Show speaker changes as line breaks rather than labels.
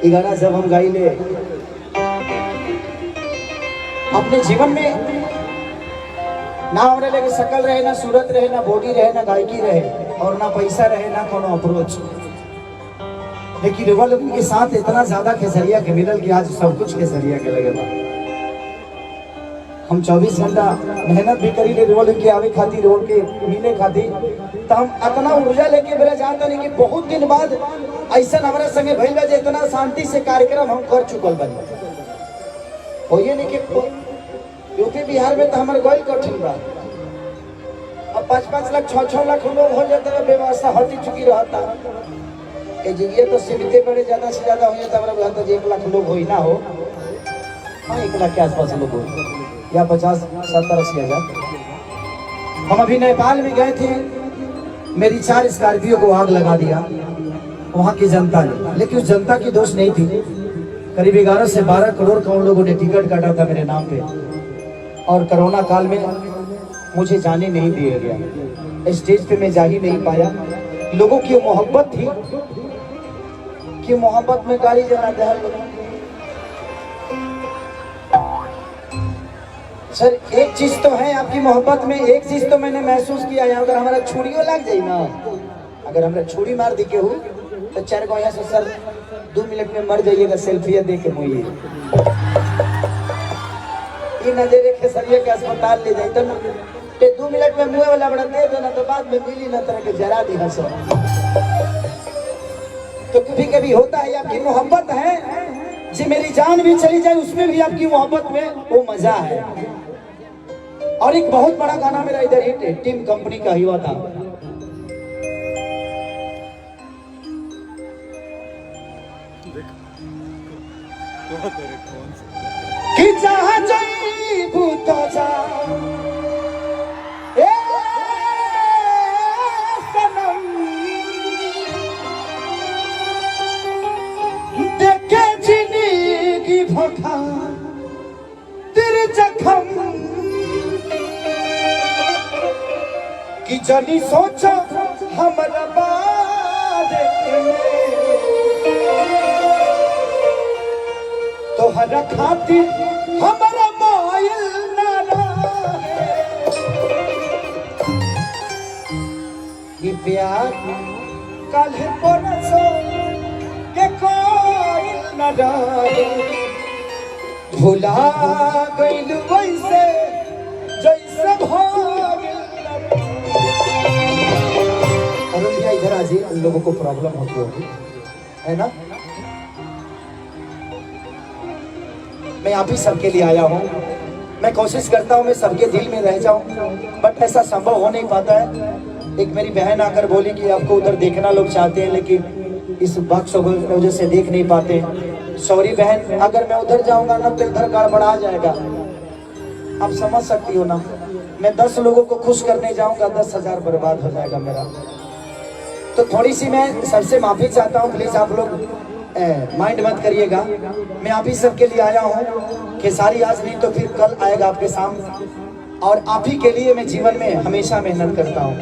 ये गाना जब हम गाई ले अपने जीवन में ना हमारे लगे शकल रहे, ना सूरत रहे, ना बॉडी रहे, ना गायकी रहे और ना पैसा रहे, ना कोनो अप्रोच, लेकिन रिवॉल्व के साथ इतना ज्यादा खेसरिया के मिलल कि आज सब कुछ खेसरिया के लगे बा। हम 24 घंटा मेहनत भी करी ले रिवॉल्व के आवे खातिर, रोड के मिले खातिर, तो हम इतना ऊर्जा लेके मेरा जानता नहीं कि बहुत दिन बाद ऐसा हमारे संगे भइल बा जे इतना शांति से कार्यक्रम हम कर चुकल बानी। हो ये नहीं कि यूपी बिहार में तो हमारे गई कठिन बा। अब 5-5 लाख 6-6 लाख लोग हो जाते हैं, व्यवस्था हटी चुकी रहता ये जगह तो सीमित बड़े ज्यादा से ज्यादा हो जाता हमारे तो 1 लाख लोग हो ही ना हो, हाँ 1 लाख के आसपास लोग हो या 50-70-80 हज़ार। हम अभी नेपाल में गए थे, मेरी 4 स्कॉर्पियो को आग लगा दिया वहाँ की जनता ने, लेकिन उस जनता की दोष नहीं थी। करीब 11 से 12 करोड़ का उन लोगों ने टिकट काटा था मेरे नाम पे और कोरोना काल में मुझे जाने नहीं दिया गया, स्टेज पे मैं जा ही नहीं पाया। लोगों की मोहब्बत थी कि मोहब्बत में गाड़ी जना दहल। सर एक चीज तो है आपकी मोहब्बत में, एक चीज तो मैंने महसूस किया है, अगर हमारा छुड़ियों लग जाए ना, अगर हमारा छुड़ी मार दी के हो तो 4 को यहाँ से सर 2 मिनट में मर जाइएगा सेल्फिया दे के मुझे नजरे खेसरिया के अस्पताल ले जाए तो 2 मिनट में मुँह वाला बड़ा दे दो ना, तो बाद में मिली ना तरह के जरा दी हंसो। तो कभी कभी होता है आपकी मोहब्बत है जी, मेरी जान भी चली जाए उसमें भी आपकी मोहब्बत में वो मजा है। और एक बहुत बड़ा गाना मेरा इधर हिट टीम कंपनी का हुआ था, कि जहाँ जाइबू तो जा ए सनम, देखे जिंदगी भोखा तेरे जख्म, कि जनी सोचो हमरा बारे तोहरा खातिर हमरा मोइल ना रहे, कि प्यार कल परसों के कोइल ना रहे, भुला गइल वैसे जैसे भागिल ना रहे। अरुण भैया इधर आ जाइए, उन लोगों को प्रॉब्लम होती होगी है ना। मैं आप ही सबके लिए आया हूँ, मैं कोशिश करता हूँ मैं सबके दिल में रह जाऊँ, बट ऐसा संभव हो नहीं पाता है। एक मेरी बहन आकर बोली कि आपको उधर देखना लोग चाहते हैं लेकिन इस बक्स की वजह से देख नहीं पाते। सॉरी बहन, अगर मैं उधर जाऊँगा ना तो इधर गड़बड़ा जाएगा, आप समझ सकती हो ना। मैं 10 लोगों को खुश करने जाऊँगा 10,000 बर्बाद हो जाएगा मेरा। तो थोड़ी सी मैं सबसे माफ़ी चाहता हूँ, प्लीज़ आप लोग माइंड मत करिएगा। मैं आप ही सबके लिए आया हूँ, खेसारी आज नहीं तो फिर कल आएगा आपके सामने, और आप ही के लिए मैं जीवन में हमेशा मेहनत करता हूँ।